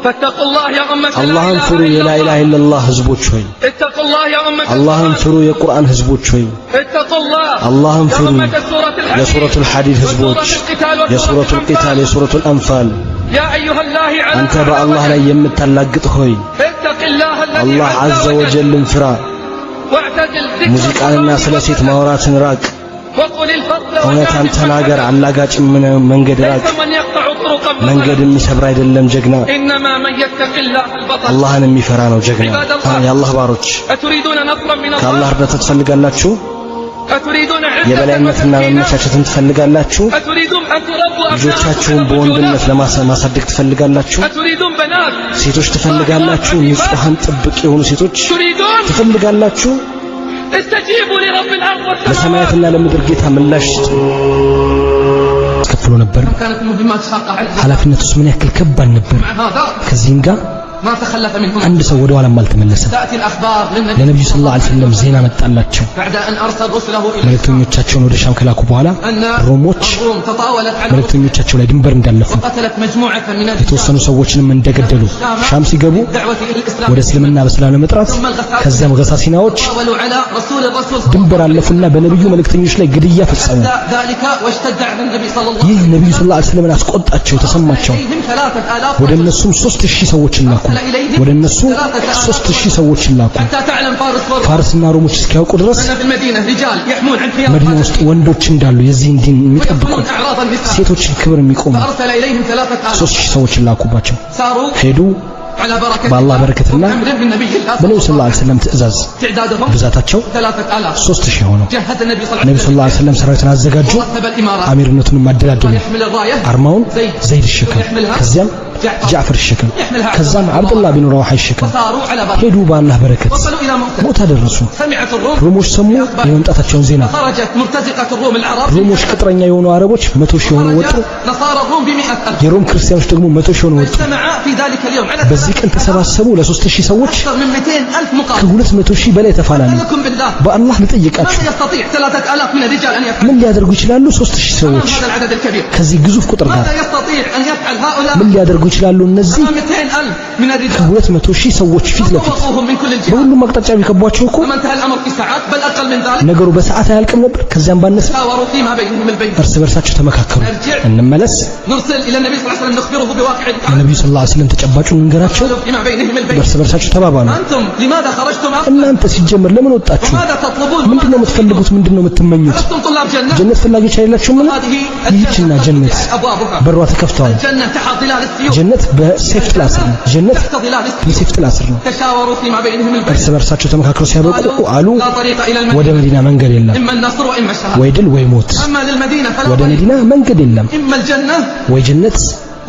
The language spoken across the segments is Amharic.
فاتقوا الله يا أمة اللهم فروا لا إله إلا الله هزبوت شوي اتقوا الله يا أمة اللهم فروا يا قرآن هزبوت شوي اتقوا الله اللهم يا فروا أمة يا سورة الحديد هزبوت يا سورة القتال يا سورة الأنفال يا أيها الله أنت بقى الله لا يمتلاقط خوي اتق الله الذي الله عز وجل انفرا واعتزل موسيقى الناس لسيت ማውራት راك وقل الفضل እውነታን ተናገር አላጋጭ መንገድ راك من يقطع طرق መንገድ የሚሰብር አይደለም ጀግና إنما من يتق الله البطل አላህን የሚፈራ ነው ጀግና የአላህ ባሮች أتريدون نصرا من الله ከአላህ እርዳታ ትፈልጋላችሁ أتريدون የበላይነትና መመቻቸትን ትፈልጋላችሁ أتريدون أن تربوا ልጆቻችሁን በወንድነት ለማሳደግ ትፈልጋላችሁ أتريدون بنات ሴቶች ትፈልጋላችሁ ንጹሃን ጥብቅ የሆኑ ሴቶች تريدون ትፈልጋላችሁ استجيبوا لرب الأرض والسماوات ለሰማያትና ለምድር ጌታ ምላሽ ከፍሎ ነበር كانت المهمات شاقة عليه ኃላፊነቱስ ምን ያክል ከባድ ነበር هذا ከዚህም ጋር ما تخلف منهم አንድ ሰው ወደ ኋላም አልተመለሰም تأتي الأخبار ለነብዩ ሰለላሁ ዐለይሂ ወሰለም ዜና መጣላቸው بعد أن أرسل رسله إلى መልእክተኞቻቸውን ወደ ሻም ከላኩ በኋላ ሮሞች الروم تطاولت على መልእክተኞቻቸው ላይ ድንበር እንዳለፉ وقتلت مجموعة من የተወሰኑ ሰዎችንም እንደገደሉ ሻም ሲገቡ الدعوة إلى الإسلام ወደ እስልምና በሰላም ለመጥራት ከዛም ገሳሲናዎች تطاولوا على رسول الرسول ድንበር አለፉና በነብዩ መልእክተኞች ላይ ግድያ ፈጸሙ ذلك واشتد على النبي صلى الله ይህ ነብዩ ሰለላሁ ዐለይሂ ወሰለም አስቆጣቸው ተሰማቸው عليه 3000 ወደ እነሱም 3000 ሰዎችን ላኩ ወደ እነሱ 3000 ሰዎችን ላኩ حتى تعلم ፋርስና ሮሞች እስኪያውቁ ድረስ أن في المدينة رجال يحمون عن حياض መዲና ውስጥ ወንዶች እንዳሉ የዚህን ዲን የሚጠብቁ أعراض النساء ሴቶችን ክብር የሚቆሙ فأرسل إليهم 3000 3000 ሰዎችን ላኩባቸው ساروا ሄዱ على بركة بالله بركتنا أمر من نبي الله በነብዩ ሰለላሁ ዐለይሂ ወሰለም ትእዛዝ تعدادهم ብዛታቸው 3000 3000 ሆነው جهز النبي صلى ነብዩ ሰለላሁ ዐለይሂ ወሰለም ሰራዊትን አዘጋጁ رتب الإمارات አሚርነቱን ማደላደሉ يحمل الراية አርማውን ዘይድ ይሸከም ከዚያም ጃዕፈር ይሸከም ከዛም አብዱላህ ቢን ረዋሃ ይሸከም وساروا على بركة ሄዱ በአላህ በረከት وصلوا إلى مؤتة ሞታ ደረሱ سمعت الروم ሮሞች ሰሙ የመምጣታቸውን ዜና خرجت مرتزقة الروم العرب ሮሞች ቅጥረኛ የሆኑ አረቦች 100,000 ሆነው ወጡ نصارى الروم ب100,000 የሮም ክርስቲያኖች ደግሞ 100,000 ሆነው ወጡ اجتمع في ذلك اليوم على በዚህ ቀን ተሰባሰቡ ለ3000 ሰዎች أكثر من 200,000 مقاتل ከ200,000 በላይ ተፋላሚ لكم بالله በአላህ ልጠይቃችሁ ماذا يستطيع 3000 من الرجال أن يفعل ምን ሊያደርጉ ይችላሉ 3000 ሰዎች هذا العدد الكبير ከዚህ ግዙፍ ቁጥር ጋር ماذا يستطيع أن يفعل هؤلاء ምን ሊያደርጉ ይችላሉ እነዚህ 200,000 من الرجال ከ200,000 ሰዎች ፊት ለፊት وقوهم من كل الجهات በሁሉም አቅጣጫ ቢከቧቸው እኮ فما انتهى الأمر في ساعات بل أقل من ذلك ነገሩ በሰዓት አያልቅም ነበር ከዚያም ባነሰ شاوروا فيما بينهم البين እርስ በርሳቸው ተመካከሩ እንመለስ نرسل إلى النبي صلى الله عليه وسلم نخبره بواقع الأمر ለነብዩ ሰለላሁ ዐለይሂ ወሰለም ተጨባጩን እንገራቸው قالوا فيما بينهم البين እርስ በርሳቸው ተባባሉ أنتم لماذا خرجتم እናንተ ሲጀመር ለምን ወጣችሁ ماذا تطلبون ምንድነው የምትፈልጉት ምንድነው የምትመኙት أنتم طلاب جنة ጀነት ፈላጊዎች አይደላችሁም ምን هذه ይህችና ጀነት أبوابها በሯ ተከፍተዋል الجنة تحت ظلال السيوف ጀነት በሴፍ ጥላ ስር ነው ጀነት تحت ظلال السيوف በሴፍ ጥላ ስር ነው تشاوروا فيما بينهم البين እርስ በርሳቸው ተመካክረው ሲያበቁ አሉ لا طريق إلى ወደ المدينة መዲና መንገድ የለም إما النصر وإما الشهادة ወይ ድል ወይ ሞት أما للمدينة فلا ወደ طريق መዲና መንገድ የለም إما الجنة ወይ ጀነት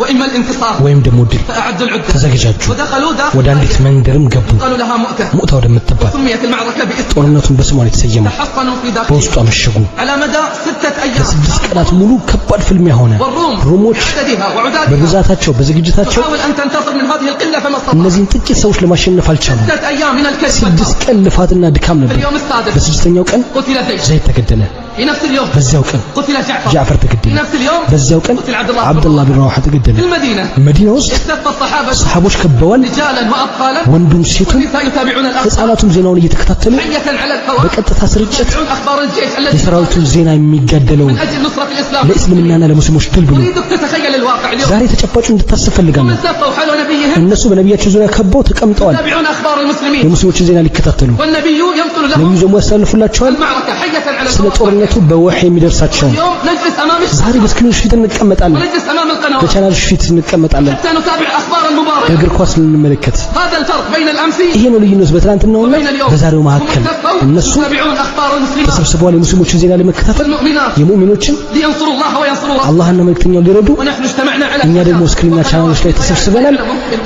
وإما الانتصار ወይም ደግሞ ድል فأعدوا العدة ተዘጋጁ ودخلوا ወደ داخل አንዲት መንደርም ገቡ قالوا لها مؤتة ሙእታ ወደምትባል سميت المعركة باسم ጦርነቱን በስሟ የተሰየመው تحصنوا في داخل በውስጧ መሸጉ على مدى 6 أيام ለስድስት ቀናት ሙሉ ከባድ ፍልሚያ ሆነ والروم ሮሞች بعددها وعدادها በብዛታቸው በዝግጅታቸው تحاول أن تنتصر من هذه القلة فما استطاعت እነዚህን ጥቂት ሰዎች ለማሸነፍ አልቻሉም 6 أيام من الكذب 6 ቀን ልፋትና ድካም ነበር اليوم السادس በስድስተኛው ቀን قتل زيد ዘይድ ተገደለ في نفس اليوم በዚያው ቀን قتل جعفر ጃዕፈር في ተገደለ نفس اليوم በዚያው ቀን قتل አብዱላህ ቢን ረዋሃ ተገደለ في المدينة መዲና ውስጥ اكتف الصحابة ሰሃቦች ከበዋል رجالا وأطفالا ወንዱም ሴቱም والنساء يتابعون الأخبار ህፃናቱም ዜናውን እየተከታተሉ حية على الهواء በቀጥታ ስርጭት يتابعون أخبار الجيش الذي የሰራዊቱን ዜና የሚጋደለውን من أجل نصرة الإسلام ለእስልምናና ለሙስሊሞች ድል ብሎ أريدك تتخيل الواقع اليوم ዛሬ ተጨባጩ እንድታስብ ፈልጋለሁ التفوا حول نبيهم እነሱ በነቢያቸው ዙሪያ ከበው ተቀምጠዋል يتابعون أخبار المسلمين የሙስሊሞችን ዜና ሊከታተሉ والنبي ينقل لهم ነብዩ ደግሞ ያስተላልፉላቸዋል المعركة حية على ስለ الهواء ጦርነቱ በወህይ የሚደርሳቸው اليوم نجلس أمام ዛሬ በስክሪኖች ፊት እንቀመጣለን ونجلس أمام القنوات በቻናሎች ፊት እንቀመጣለን حتى نتابع أخبار المباراة በእግር ኳስ ልንመለከት هذا الفرق بين الأمس ይሄ ነው ልዩነት በትናንትናውና وبين اليوم በዛሬው هم መካከል التفوا እነሱ يتابعون أخبار المسلمين ተሰብስበዋል የሙስሊሞችን ዜና ለመከታተል والمؤمنات የሙእሚኖችን لينصروا الله وينصروا رسوله አላህና መልእክተኛውን ሊረዱ ونحن اجتمعنا على እኛ ደግሞ ስክሪንና ቻናሎች ላይ ተሰብስበናል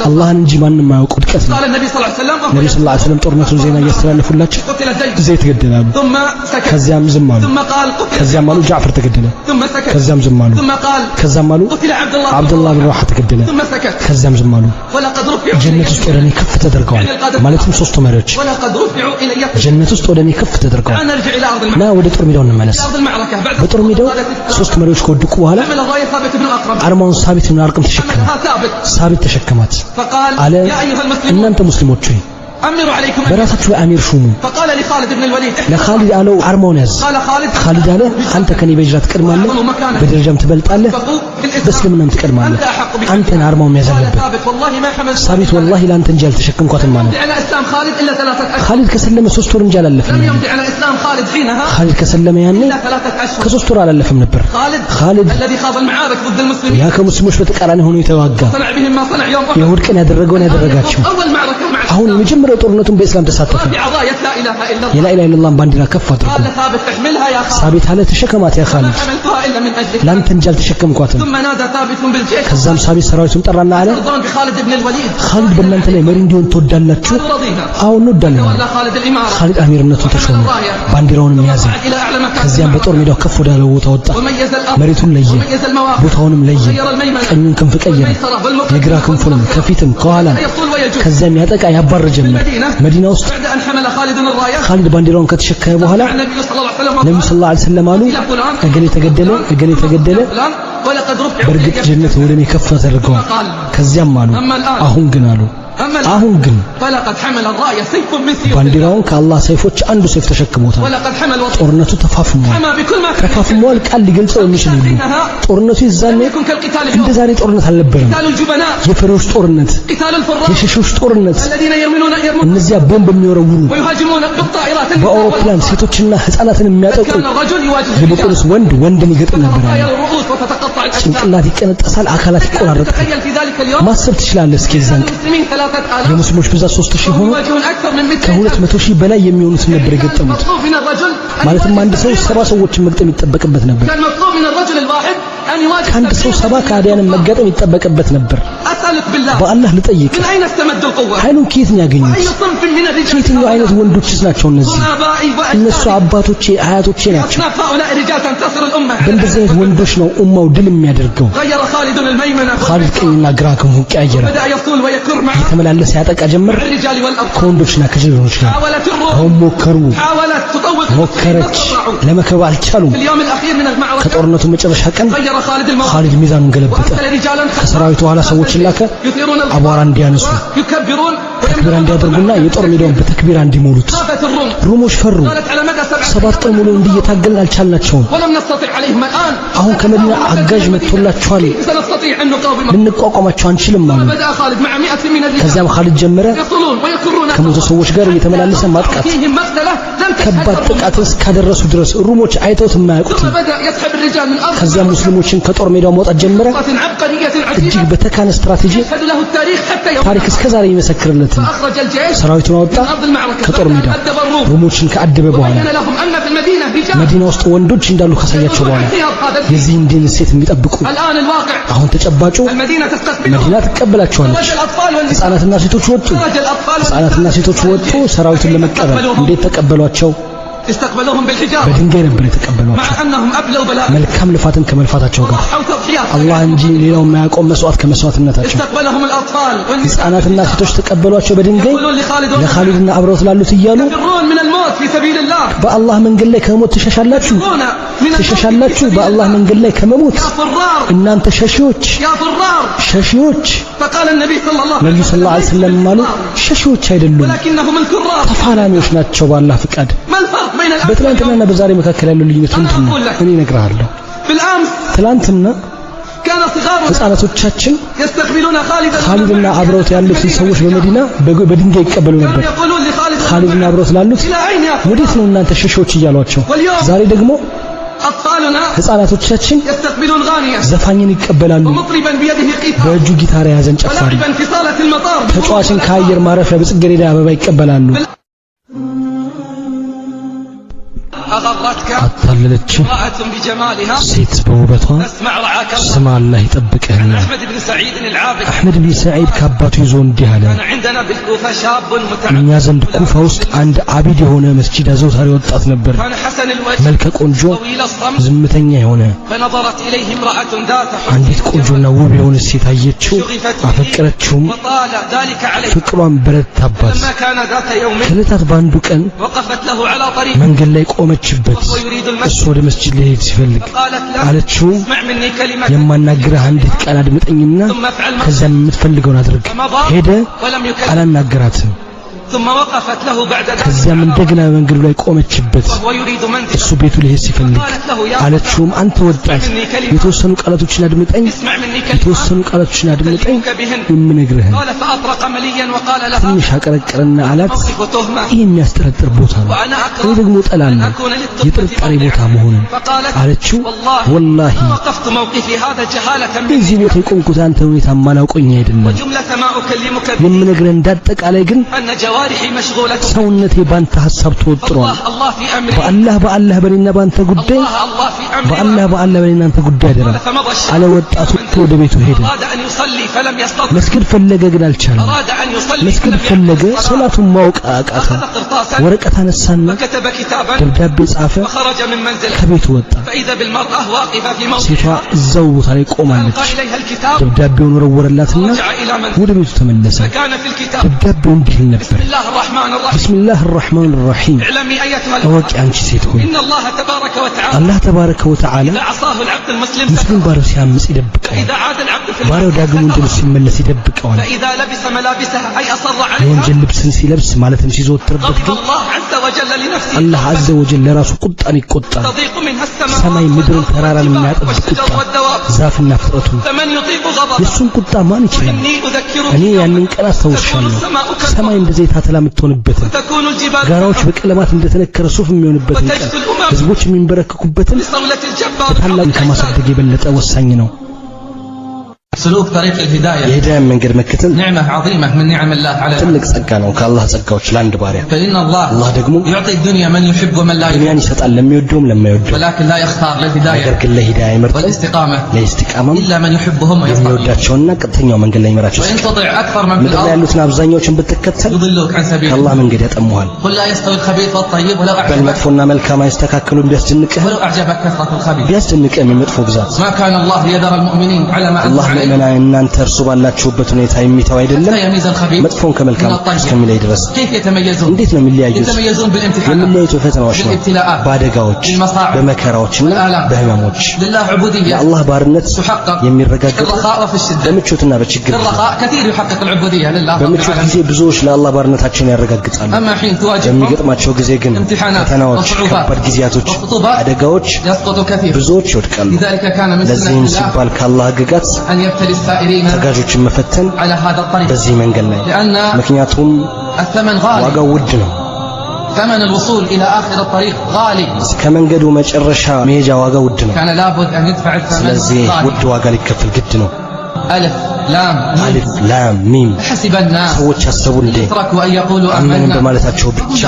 አላህን እንጂ ማንንም ማያውቁ ድቀት ነው قال النبي صلى الله عليه وسلم ነብዩ ሰለላሁ ዐለይሂ ወሰለም ጦርነቱን ዜና እያስተላለፉላቸው قتل زيد ዘይድ ተገደላሉ ثم سكت ከዚያም ዝም አሉ ثم قال قتل ከዚያም አሉ ጃዕፈር ተገደለ ثم سكت ከዚያም ዝም አሉ ثم قال ከዚያም አሉ قتل عبد الله አብዱላህ ቢን ረዋሃ ተገደለ ثم سكت ከዚያም ዝም አሉ ولقد رفعوا ጀነት ውስጥ ወደ እኔ ከፍ ተደርገዋል ማለትም ሶስቱ መሪዎች ولقد رفعوا إلي ጀነት ውስጥ ሶስት ወደ እኔ ከፍ ተደርገዋል ና ወደ ጦር ሜዳው እንመለስ በጦር ሜዳው ሶስት መሪዎች ከወደቁ በኋላ አርማውን ሳቢት ብን አርቅም ተሸከመ ሳቢት ተሸከማት አለ እናንተ ሙስሊሞች ሆይ በራሳችሁ አሚር ሹሙ ለኻሊድ አለው አርማውን ያዝ ኻሊድ አለ አንተ ከኔ በጅራት ትቀድማለህ በደረጃም ትበልጣለህ በእስልምናም ትቀድማለህ አንተን አርማውን ያዝ አለበት ሳቢት ወላሂ ላንተ እንጂ አልተሸከምኳትም ማለት ኻሊድ ከሰለመ 3 ወር እንጂ አላለፈም ኻሊድ ከሰለመ ያኔ ከ3 ወር አላለፈም ነበር ኻሊድ ያ ከሙስሊሞች በተቃራኒ ሆኖ የተዋጋ የሁድ ቀን ያደረገውን ያደረጋቸው አሁን የመጀመሪያው ጦርነቱን በእስላም ተሳተፈ የላ ኢላሃ ኢላላህ ባንዲራ ከፍ አድርጎ ሳቢት አለ ተሸከማት ያ ኻሊድ ላንተ እንጂ አልተሸከምኳትም ከዛም ሳቢት ሰራዊቱን ጠራና አለ ኻሊድ በእናንተ ላይ መሪ እንዲሆን ትወዳላችሁ አሁን እንወዳለን ኻሊድ አሚርነቱን ተሾመ ባንዲራውንም ያዘ ከዚያም በጦር ሜዳው ከፍ ወዳለ ቦታ ወጣ መሬቱን ለየ ቦታውንም ለየ ቀኙን ክንፍ ቀየረ የግራ ክንፉንም ከፊትም ከኋላም ከዚያም ያጠቃ ያባረ ጀመረ መዲና ውስጥ ኻሊድ ባንዲራውን ከተሸከመ በኋላ ነብዩ ሰለላሁ ዐለይሂ ወሰለም አሉ እገሌ ተገደለ በርግጥ ጀነት ወደኔ ከፍ ተደርገዋል ከዚያም አሉ አሁን ግን ባንዲራውን ከአላህ ሰይፎች አንዱ ሰይፍ ተሸክሞታል ጦርነቱ ተፋፍሟል ቃል ሊገልጸው የሚችል ሁሉ ጦርነቱ ይዛኔ እንደ ዛሬ ጦርነት አልነበረም የፈሪዎች ጦርነት የሸሾች ጦርነት እነዚያ ቦምብ የሚወረውሩ በአውሮፕላን ሴቶችና ህፃናትን የሚያጠቁ ይልቁንስ ወንድን ይገጥም ነበር ጭንቅላት ይቀነጠሳል አካላት ይቆራረጣል ማሰብ ትችላለህ እስኪ ዘንቅ የሙስሊሞች ብዛት 3000 ሆኖ ከ200,000 በላይ የሚሆኑት ነበር የገጠሙት ማለትም አንድ ሰው 70 ሰዎችን መግጠም ይጠበቅበት ነበር ከአንድ ሰው 70 ካዲያንን መገጠም ይጠበቅበት ነበር በአላህ ልጠይቅ ኃይሉን ከየት ነው ያገኙት ከየትኛው አይነት ወንዶችስ ናቸው እነሱ አባቶቼ አያቶቼ ናቸው በእንደዚህ አይነት ወንዶች ነው ኡማው ድል የሚያደርገው ኻሊድ ቀኝና ግራ ክንፉን ቀያየረ የተመላለሰ ያጠቃ ጀመር ከወንዶችና ከጀግኖች ጋር አሁን ሞከረች ለመከባ አልቻሉም ከጦርነቱ መጨረሻ ቀን ኻሊድ ሚዛኑን ገለበጠ ከሰራዊቱ ኋላ ሰዎችን ላከ አቧራ እንዲያነሱ ተክቢራ እንዲያደርጉና የጦር ሜዳውን በተክቢራ እንዲሞሉት ሩሞች ፈሩ 7 ቀን ሙሉ እንዲየታገልን አልቻልናቸውም አሁን ከመዲና አጋዥ መጥቶላቸዋል ልንቋቋማቸው አንችልም አሉ ከዚያም ኻሊድ ጀመረ ከሞቱ ሰዎች ጋር እየተመላለሰ ማጥቃት ከባድ ጥቃት እስካደረሱ ድረስ ሩሞች አይተውት የማያውቁት ከዚያም ሙስሊሞችን ከጦር ሜዳው ማውጣት ጀመረ እጅግ በተካነ ስትራቴጂ ታሪክ እስከዛሬ ይመሰክርለት ሰራዊቱን አወጣ ከጦር ሜዳ ሩሞችን ከአደበ በኋላ መዲና ውስጥ ወንዶች እንዳሉ ካሳያቸው በኋላ የዚህን ዲን ሴት የሚጠብቁ አሁን ተጨባጩ መዲና ተቀበላቸዋለች ህፃናትና ሴቶች ወጡ ሰራዊቱን ለመቀበል እንዴት ተቀበሏቸው በድንጋይ ነበር የተቀበሏቸው መልካም ልፋትን ከመልፋታቸው ጋር አላህ እንጂ ሌላው የማያውቀው መስዋዕት ከመስዋዕትነታቸው ህፃናትና ሴቶች ተቀበሏቸው በድንጋይ ለኻሊድና አብረውት ላሉት እያሉ በአላህ መንገድ ላይ ከሞት ትሸሻላችሁ በአላህ መንገድ ላይ ከመሞት እናንተ ሸሺዎች ነብዩ ሰለላሁ ዐለይሂ ወሰለም ማለት ሸሺዎች አይደሉም ተፋላሚዎች ናቸው በአላህ ፍቃድ በትላንትናና በዛሬ መካከል ያለው ልዩነት ምንድነው እኔ እነግርሃለሁ ትላንትና ህፃናቶቻችን ኻሊድና አብረውት ያሉት ሰዎች በመዲና በድንጋይ ይቀበሉ ነበር ኻሊድና አብረውት ላሉት ወዴት ነው እናንተ ሸሺዎች እያሏቸው ዛሬ ደግሞ ህፃናቶቻችን ዘፋኝን ይቀበላሉ በእጁ ጊታር ያዘን ጨፋሪ ተጫዋችን ከአየር ማረፊያ በጽጌረዳ አበባ ይቀበላሉ አታለለች ሴት በውበቷ ስማ አላህ ይጠብቅህና አሕመድ ብን ሰዒድ ከአባቱ ይዞ እንዲህ አለ እኛ ዘንድ ኩፋ ውስጥ አንድ አቢድ የሆነ መስጂድ አዘውታሪ ወጣት ነበር መልከ ቆንጆ ዝምተኛ የሆነ አንዲት ቆንጆና ውብ የሆነ ሴት አየችው አፈቀረችውም ፍቅሯን በረታባት ከዕለታት በአንዱ ቀን መንገድ ላይ ቆመችበት እሱ ወደ መስጂድ ሊሄድ ሲፈልግ አለችው የማናግርህ አንዲት ቃል አድምጠኝና ከዛም የምትፈልገውን አድርግ ሄደ አላናገራትም ከዚያም እንደገና መንገድ ላይ ቆመችበት እሱ ቤቱ ሊሄድ ሲፈልግ አለችውም አንተ ወጣት የተወሰኑ ቃላቶችን አድምጠኝ የምነግርህን ትንሽ አቀረቀረና አላት ይህ የሚያስጠረጥር ቦታ ነው እኔ ደግሞ እጠላለሁ የጥርጣሬ ቦታ መሆኑን አለችው ወላሂ እዚህ ቦታ የቆምኩት አንተ ሁኔታ ማላውቀኝ አይደለም የምነግርህን እንዳጠቃላይ ግን ሰውነቴ ባንተ ሐሳብ ተወጥሯል በአላህ በኔና ባንተ ጉዳይ በኔና አንተ ጉዳይ አይደለም አለ ወጣቱ ወደ ቤቱ ሄደ መስጊድ ፈለገ ግን አልቻለም መስጊድ ፈለገ ሰላቱን ማወቅ አቃተው ወረቀት አነሳና ደብዳቤ ጻፈ ከቤቱ ወጣ ሴቷ እዛው ቦታ ላይ ቆማለች ደብዳቤውን ወረወረላትና ወደ ቤቱ ተመለሰ ደብዳቤው እንዲህ ነበር بسم الله الرحمن الرحيم أوكي أنت سيدكم الله تبارك وتعالى مسلم بارو سيامس يدبك بارو داقم وندلس يملس يدبك فإذا لبس ملابسها أي أصر عليها يونجل لبسن سي لبس مالتن سيزو تربك الله عز وجل لراسه قطعني قطع سماي مدرن ترارا لما يطبق قطع زاف النفرته يسون قطع ما نتشين أني يعني انكنا استوشان سماي اندزيت هاتلا متونبت ጋራዎች በቀለማት እንደተነከረ ሱፍ የሚሆንበት ህዝቦች የሚንበረከኩበትን ታላቅ ከማሳደግ የበለጠ ወሳኝ ነው سلوك طريق الهداية የሂዳያ መንገድ መከተል نعمة عظيمة من نعم الله على ትልቅ ጸጋ ነው ከአላህ ጸጋዎች ለአንድ ባሪያ فإن الله ደግሞ يعطي الدنيا من يحب ومن لا ዱንያን ይሰጣል ለሚወደውም ለማይወደው ولكن لا يختار للهداية ነገር ግን ለሂዳያ ይመርጣል والاستقامة ለኢስቲቃማም إلا من يحبهم ويصطفيهم የሚወዳቸውና ቀጥተኛው መንገድ ላይ ይመራቸው وإن تطع أكثر من في ምድር ላይ الأرض ያሉትን አብዛኛዎችን ብትከተል يضلوك عن سبيل ከአላህ መንገድ ያጠሙሃል قل لا يستوي الخبيث والطيب ولو أعجبك በመጥፎና መልካም አይስተካከሉ ቢያስደንቅህ ولو أعجبك كثرة الخبيث ቢያስደንቅህ የመጥፎ ብዛት ما كان الله ليذر المؤمنين على ما أنتم አላህ عليه ለምን እናንተ እርሱ ባላችሁበት ሁኔታ የሚተው አይደለም መጥፎን ከመልካም እስከሚለይ ድረስ እንዴት ነው የሚለያዩት የሚለያዩት ፈተናዎች ነው በአደጋዎች በመከራዎችና በህመሞች የአላህ ባርነት የሚረጋገጥ በምቾትና በችግር በምቾት ጊዜ ብዙዎች ለአላህ ባርነታቸውን ያረጋግጣሉ በሚገጥማቸው ጊዜ ግን ፈተናዎች ከባድ ጊዜያቶች አደጋዎች ብዙዎች ይወድቃሉ ለዚህም ሲባል ከአላህ ህግጋት ተጋጆችን መፈተን በዚህ መንገድ ላይ ምክንያቱም ዋጋው ውድ ነው ثمن الوصول إلى آخر الطريق غالي ከመንገዱ መጨረሻ መሄጃ ዋጋ ውድ ነው كان لابد أن يدفع الثمن ስለዚህ ውድ ዋጋ ሊከፈል ግድ ነው ألف لام ميم حسب الناس ሰዎች ያሰቡ እንዴ يتركوا أن يقولوا አመንን በማለታቸው ብቻ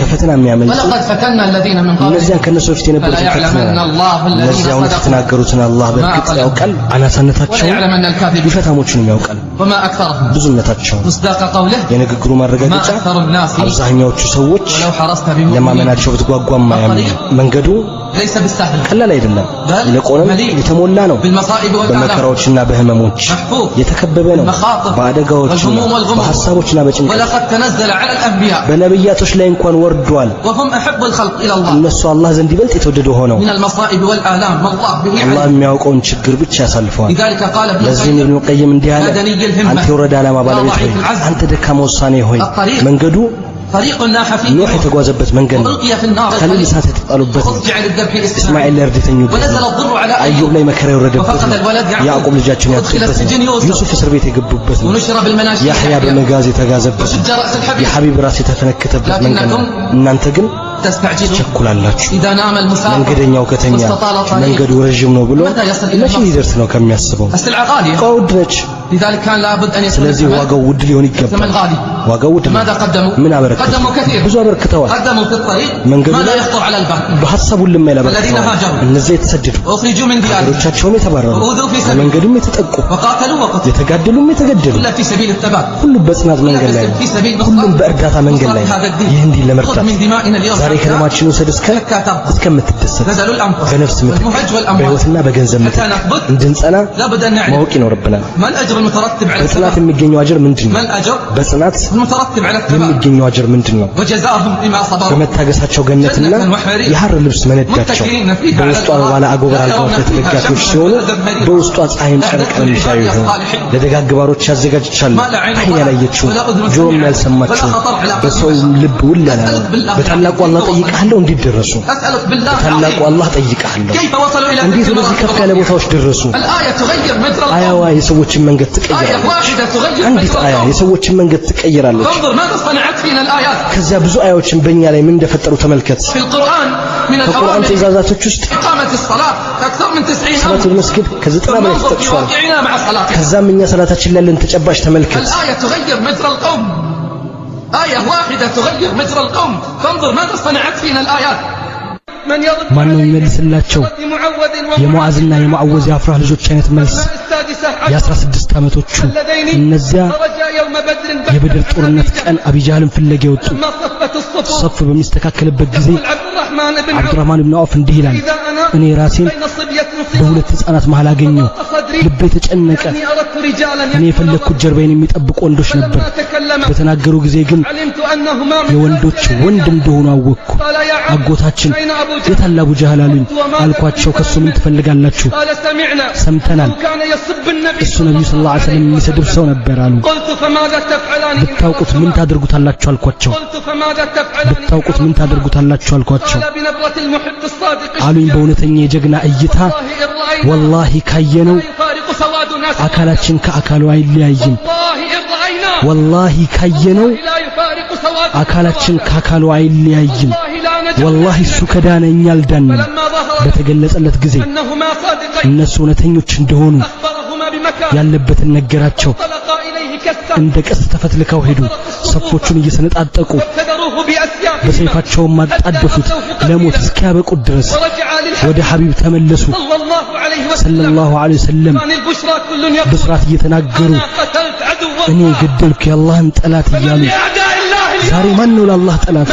ከፈተና የሚያመልጡ ولقد فتنا الذين من قبل እነዚያን ከነሱ በፊት የነበሩት እነዚያውን የተናገሩትን አላህ በእርግጥ ያውቃል አናሳነታቸው ቢፈታሞቹንም ያውቃል وما أكثرهم ብዙነታቸው مصداق قوله የንግግሩ ማረጋገጫ أكثر الناس አብዛኛዎቹ ሰዎች ولو حرصت بمؤمنين ለማመናቸው ብትጓጓም ማያምኑ መንገዱ ليس بالسهل ቀላል አይደለም ይልቁንም የተሞላ ነው በመከራዎችና በህመሞች የተከበበ ነው በአደጋዎችና በሐሳቦችና በጭንቀት ولقد تنزل على الأنبياء በነብያቶች ላይ እንኳን ወርዷል وهم أحب الخلق إلى الله እነሱ አላህ ዘንድ ይበልጥ የተወደዱ ሆነው من المصائب والآلام ما الله به አላህ የሚያውቀውን ችግር ብቻ ያሳልፈዋል لذلك قال ابن ለዚህም ኢብኑ ቀይም እንዲህ አለ አንተ ወረዳ ዓላማ ባለቤት ሆይ አንተ ደካማ ውሳኔ ሆይ መንገዱ طريق الناح فيه ኖህ የተጓዘበት መንገድ ነው ከሊል እሳት የተጣሉበት እስማኤል ለእርድ የተኙበት አዩብ ላይ መከራ የወረደበት ያዕቆብ ልጃቸውን ያጡበት ዩሱፍ እስር ቤት የገቡበት ነው ያህያ በመጋዝ የተጋዘበት የሐቢብ ራስ የተፈነከተበት መንገድ ነው እናንተ ግን ትቸኩላላችሁ መንገደኛው ከተኛ መንገዱ ረዥም ነው ብሎ መቼ ሊደርስ ነው ከሚያስበው ውድ ነች ስለዚህ ዋጋው ውድ ሊሆን ይገባል ዋጋው ውድ ነው። ምን አበረከቱ? ብዙ አበርክተዋል። መንገዱ ላይ በሐሳቡ ለማይላበረከቱ እነዚህ የተሰደዱ ሀገሮቻቸውም የተባረሩ መንገዱም የተጠቁ የተጋደሉም የተገደሉ ሁሉ በጽናት መንገድ ላይ ሁሉም በእርዳታ መንገድ ላይ ይህ እንዲህ ለመርዳት ዛሬ ከተማችን ውሰድ እስከምትደሰት በነፍስ ምትክ በሕይወትና በገንዘብ ምትክ እንድንጸና ማወቅ ይኖርብናል። በጽናት የሚገኘው አጅር ምንድነው? በጽናት የሚገኘው አጅር ምንድነው? በመታገሳቸው ገነትና የሐር ልብስ መነዳቸው በውስጧ ባለ አጎበር አልጋዎች ተደጋፊዎች ሲሆኑ በውስጧ ፀሐይን ጨረቃን የሚያዩ ለደጋግ ባሮች ያዘጋጅቻለሁ። አይን ያላየችው ጆሮም ያልሰማችው በሰው ልብ ውል ያላለ በታላቁ አላህ ጠይቃለሁ እንዲደረሱ በታላቁ አላህ ጠይቃለሁ እንዴት ወደዚህ ከፍ ያለ ቦታዎች ደረሱ? አያዋ የሰዎችን መንገድ ትቀይራለች። አንዲት አያ የሰዎችን መንገድ ትቀይራለች። ከዚያ ብዙ አያዎችን በእኛ ላይ ምን እንደፈጠሩ ተመልከት። ከቁርአን ትእዛዛቶች ውስጥ ሰላቱል መስጊድ ከ90 በላይ ተጠቅሷል። ከዛም እኛ ሰላታችን ላይ ያለን ተጨባጭ ተመልከት። آية واحدة تغير مجرى القوم فانظر ماذا صنعت فينا الآيات ማን ነው ይመልስላቸው? የሙዓዝና የሙዓወዝ የአፍራህ ልጆች አይነት መልስ የ16 ዓመቶቹ እነዚያ የበድር ጦርነት ቀን አቢጃህልን ፍለጋ የወጡ ሶፍ በሚስተካከልበት ጊዜ አብዱራህማን ኢብኑ አውፍ እንዲህ ይላል፣ እኔ ራሴን በሁለት ህፃናት መሃል አገኘሁ። ልቤ ተጨነቀ። እኔ የፈለኩት ጀርባዬን የሚጠብቁ ወንዶች ነበር። በተናገሩ ጊዜ ግን የወንዶች ወንድ እንደሆኑ አወቅኩ። አጎታችን የታላ አቡ ጀህል አሉኝ። አልኳቸው ከሱ ምን ትፈልጋላችሁ? ሰምተናል እሱ ነብዩ ሰለላሁ ዐለይሂ ወሰለም የሚሰድብ ሰው ነበር አሉ። ብታውቁት ምን ታደርጉታላችሁ አልኳቸው። ብታውቁት ምን ታደርጉታላችሁ አልኳቸው አሉኝ። በእውነተኛ የጀግና እይታ ወላሂ ካየነው አካላችን ከአካሉ አይለያይም። ወላሂ ካየነው አካላችን ከአካሉ አይለያይም። ወላሂ እሱ ከዳነ እኛ አልዳንም። በተገለጸለት ጊዜ እነሱ እውነተኞች እንደሆኑ ያለበትን ነገራቸው። እንደ ቀስት ተፈትልከው ሄዱ። ሰፎቹን እየሰነጣጠቁ በሰይፋቸው ማጣደፉት ለሞት እስኪያበቁት ድረስ ወደ ሐቢብ ተመለሱ ሰለላሁ ዐለይሂ ወሰለም ብስራት እየተናገሩ እኔ ገደልኩ የአላህን ጠላት እያሉ ዛሬ ማን ነው ለአላህ ጠላት?